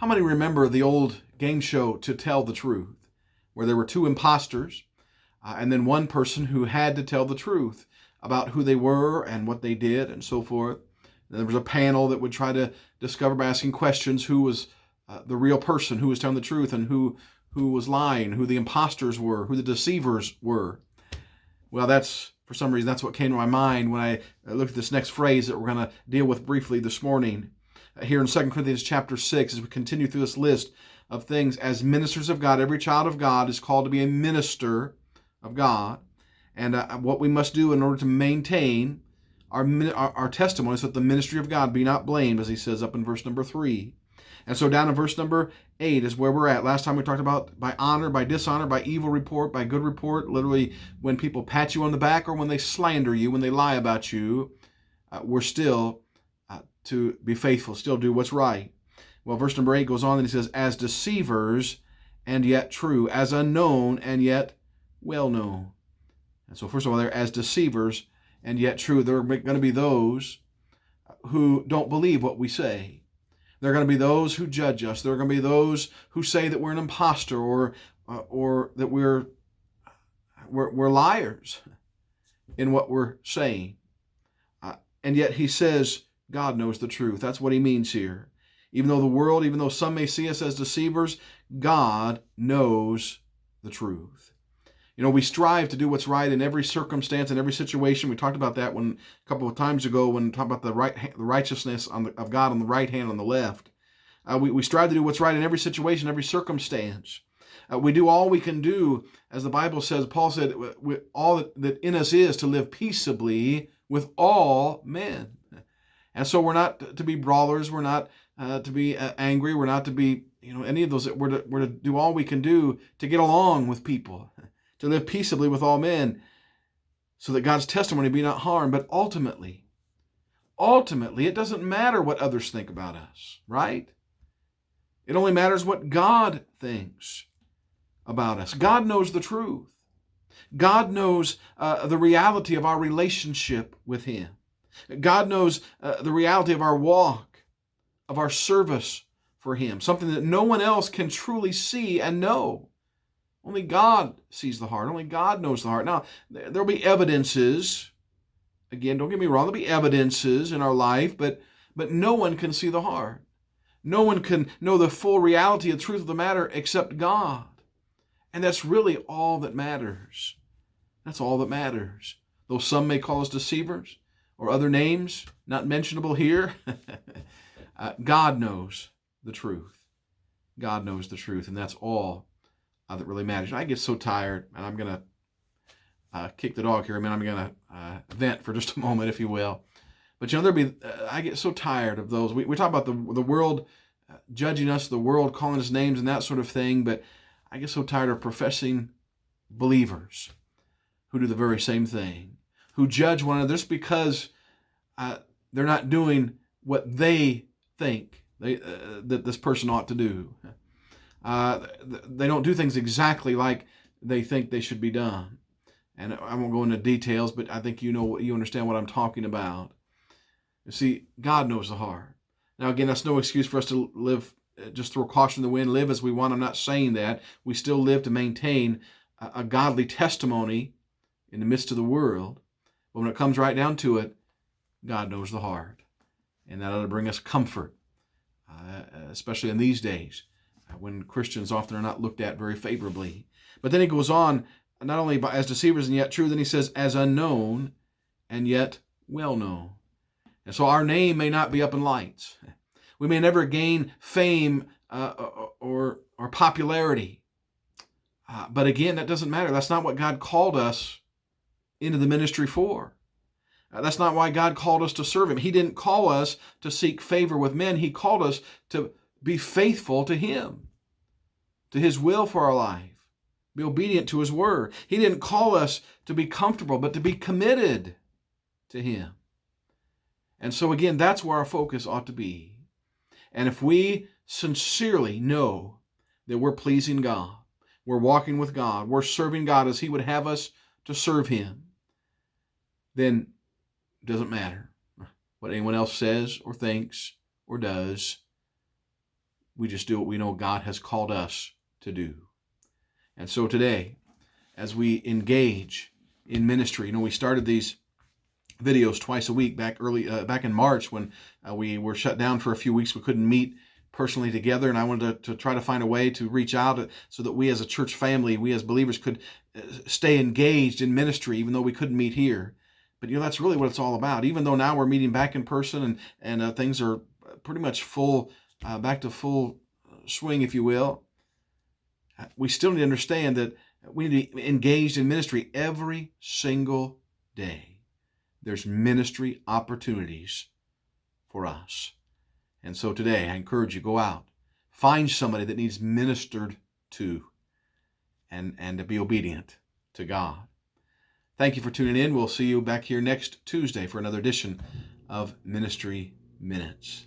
How many remember the old game show To Tell the Truth, where there were two imposters and then one person who had to tell the truth about who they were and what they did and so forth. And there was a panel that would try to discover by asking questions who was the real person, who was telling the truth, and who was lying, who the imposters were, who the deceivers were. Well, for some reason, that's what came to my mind when I looked at this next phrase that we're going to deal with briefly this morning. Here in 2 Corinthians chapter 6, as we continue through this list of things, as ministers of God, every child of God is called to be a minister of God. And what we must do in order to maintain our testimony is that the ministry of God be not blamed, as he says up in verse number 3. And so down in verse number 8 is where we're at. Last time we talked about by honor, by dishonor, by evil report, by good report. Literally, when people pat you on the back or when they slander you, when they lie about you, we're still to be faithful, still do what's right. Well, verse number 8 goes on and he says, as deceivers and yet true, as unknown and yet well known. And so first of all, they're as deceivers and yet true. There are going to be those who don't believe what we say. There are going to be those who judge us. There are going to be those who say that we're an imposter or that we're liars in what we're saying. And yet he says God knows the truth. That's what he means here. Even though some may see us as deceivers, God knows the truth. You know, we strive to do what's right in every circumstance, in every situation. We talked about that a couple of times ago when we talked about the righteousness of God on the right hand, on the left. We strive to do what's right in every situation, every circumstance. We do all we can do, as the Bible says, Paul said, all that in us is to live peaceably with all men. And so we're not to be brawlers. We're not to be angry. We're not to be, any of those. We're to do all we can do to get along with people, to live peaceably with all men, so that God's testimony be not harmed. But ultimately, it doesn't matter what others think about us, right? It only matters what God thinks about us. God knows the truth. God knows the reality of our relationship with him. God knows the reality of our walk, of our service for him, something that no one else can truly see and know. Only God sees the heart. Only God knows the heart. Now, there'll be evidences. Again, don't get me wrong, there'll be evidences in our life, but no one can see the heart. No one can know the full reality and truth of the matter except God. And that's really all that matters. That's all that matters. Though some may call us deceivers or other names not mentionable here, God knows the truth. God knows the truth, and that's all that really matters. And I get so tired, and I'm going to kick the dog here. I'm going to vent for just a moment, if you will. But I get so tired of those. We talk about the world judging us, the world calling us names and that sort of thing, but I get so tired of professing believers who do the very same thing, who judge one another just because they're not doing what they think that this person ought to do. They don't do things exactly like they think they should be done. And I won't go into details, but I think you understand what I'm talking about. You see, God knows the heart. Now, again, that's no excuse for us to live, just throw caution to the wind, live as we want. I'm not saying that. We still live to maintain a godly testimony in the midst of the world. But when it comes right down to it, God knows the heart. And that ought to bring us comfort, especially in these days when Christians often are not looked at very favorably. But then he goes on, not only as deceivers and yet true, then he says, as unknown and yet well known. And so our name may not be up in lights. We may never gain fame or popularity. But again, that doesn't matter. That's not what God called us into the ministry for. That's not why God called us to serve him. He didn't call us to seek favor with men. He called us to be faithful to him, to his will for our life, be obedient to his word. He didn't call us to be comfortable, but to be committed to him. And so again, that's where our focus ought to be. And if we sincerely know that we're pleasing God, we're walking with God, we're serving God as he would have us to serve him, then it doesn't matter what anyone else says or thinks or does. We just do what we know God has called us to do. And so today, as we engage in ministry, we started these videos twice a week back in March when we were shut down for a few weeks. We couldn't meet personally together, and I wanted to try to find a way to reach out so that we as a church family, we as believers could stay engaged in ministry even though we couldn't meet here. But that's really what it's all about. Even though now we're meeting back in person and things are pretty much back to full swing, if you will, we still need to understand that we need to be engaged in ministry every single day. There's ministry opportunities for us. And so today, I encourage you, go out, find somebody that needs ministered to, and to be obedient to God. Thank you for tuning in. We'll see you back here next Tuesday for another edition of Ministry Minutes.